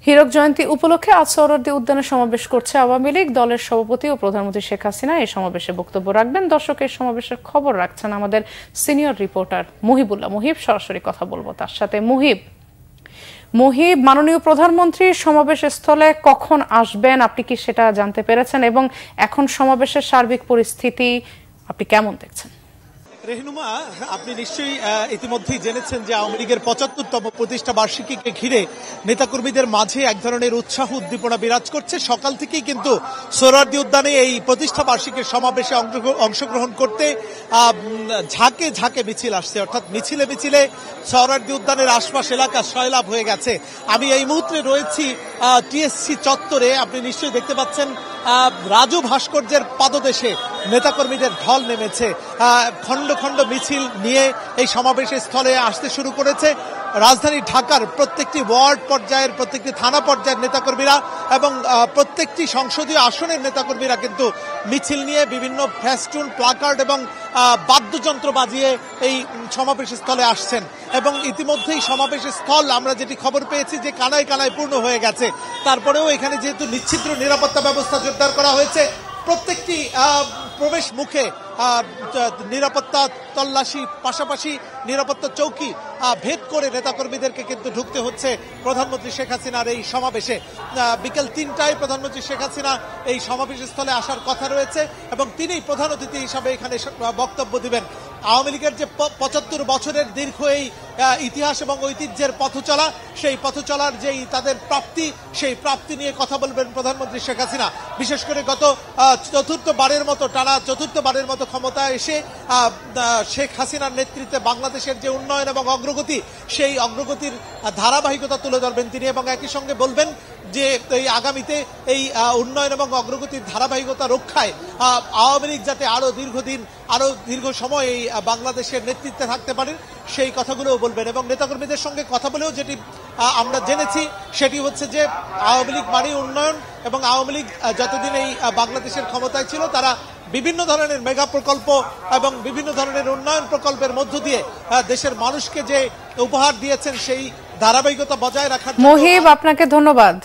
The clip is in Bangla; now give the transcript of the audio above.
হীরক জয়ন্তী উপলক্ষে আজ সোহরাওয়ার্দী উদ্যানে সমাবেশ করছে আওয়ামী লীগ। দলের সভাপতি ও প্রধানমন্ত্রী শেখ হাসিনা এই সমাবেশে বক্তব্য রাখবেন। দর্শকের সমাবেশের খবর রাখছেন আমাদের সিনিয়র রিপোর্টার মুহিবুল্লাহ মুহিব। সরাসরি কথা বলবো তার সাথে। মুহিব, মাননীয় প্রধানমন্ত্রী সমাবেশ স্থলে কখন আসবেন, আপনি কি সেটা জানতে পেরেছেন? এবং এখন সমাবেশের সার্বিক পরিস্থিতি আপনি কেমন দেখছেন? রেহনুমা, আপনি নিশ্চয়ই ইতিমধ্যেই জেনেছেন যে আওয়ামী লীগের ৭৫তম প্রতিষ্ঠা বার্ষিকীকে ঘিরে নেতাকর্মীদের মাঝে এক ধরনের উৎসাহ উদ্দীপনা বিরাজ করছে। সকাল থেকেই কিন্তু সোহরাওয়ার্দী উদ্যানে এই প্রতিষ্ঠা বার্ষিকীর সমাবেশে অংশগ্রহণ করতে ঝাঁকে ঝাঁকে মিছিল আসছে, অর্থাৎ মিছিলে মিছিলে সোহরাওয়ার্দী উদ্যানের আশপাশ এলাকা সয়লাভ হয়ে গেছে। আমি এই মুহূর্তে রয়েছি টিএসসি চত্বরে। আপনি নিশ্চয়ই দেখতে পাচ্ছেন রাজু ভাস্কর্যের পাদদেশে নেতাকর্মীদের ঢল নেমেছে। খণ্ড খণ্ড মিছিল নিয়ে এই সমাবেশের স্থলে আসতে শুরু করেছে রাজধানী ঢাকার প্রত্যেকটি ওয়ার্ড পর্যায়ের, প্রত্যেকটি থানা পর্যায়ের নেতাকর্মীরা এবং প্রত্যেকটি সংসদীয় আসনের নেতাকর্মীরা কিন্তু মিছিল নিয়ে বিভিন্ন ফেস্টুন, প্লাকার্ড এবং বাদ্যযন্ত্র বাজিয়ে এই সমাবেশ স্থলে আসছেন। এবং ইতিমধ্যেই সমাবেশ স্থল আমরা যেটি খবর পেয়েছি যে কানায় কানায় পূর্ণ হয়ে গেছে। তারপরেও এখানে যেহেতু নিশ্ছিদ্র নিরাপত্তা ব্যবস্থা জোরদার করা হয়েছে, প্রত্যেকটি প্রবেশ মুখে নিরাপত্তা তল্লাশি, পাশাপাশি নিরাপত্তা চৌকি ভেদ করে নেতাকর্মীদেরকে কিন্তু ঢুকতে হচ্ছে প্রধানমন্ত্রী শেখ হাসিনার এই সমাবেশে। বিকেল ৩টায় প্রধানমন্ত্রী শেখ হাসিনা এই সমাবেশ স্থলে আসার কথা রয়েছে এবং তিনি প্রধান অতিথি হিসাবে এখানে বক্তব্য দিবেন। আওয়ামী লীগের যে ৭৫ বছরের দীর্ঘ এই ইতিহাস এবং ঐতিহ্যের পথ চলা, সেই পথ চলার যেই তাদের প্রাপ্তি, সেই প্রাপ্তি নিয়ে কথা বলবেন প্রধানমন্ত্রী শেখ হাসিনা। বিশেষ করে গত টানা চতুর্থবারের মতো ক্ষমতায় এসে শেখ হাসিনার নেতৃত্বে বাংলাদেশের যে উন্নয়ন এবং অগ্রগতি, সেই অগ্রগতির ধারাবাহিকতা তুলে ধরবেন তিনি এবং একই সঙ্গে বলবেন যে এই আগামীতে এই উন্নয়ন এবং অগ্রগতির ধারাবাহিকতা রক্ষায় আওয়ামী লীগ যাতে আরো দীর্ঘ সময় এই বাংলাদেশের নেতৃত্বে থাকতে পারেন, সেই কথাগুলোও বলবেন। এবং নেতাকর্মীদের সঙ্গে কথা বলেও যেটি আমরা জেনেছি সেটি হচ্ছে যে আওয়ামী লীগ মানে উন্নয়ন এবং আওয়ামী লীগ যতদিন এই বাংলাদেশের ক্ষমতায় ছিল তারা বিভিন্ন ধরনের মেগা প্রকল্প এবং বিভিন্ন ধরনের উন্নয়ন প্রকল্পের মধ্য দিয়ে দেশের মানুষকে যে উপহার দিয়েছেন সেই ধারাবাহিকতা বজায় রাখার। মুহিব, আপনাকে ধন্যবাদ।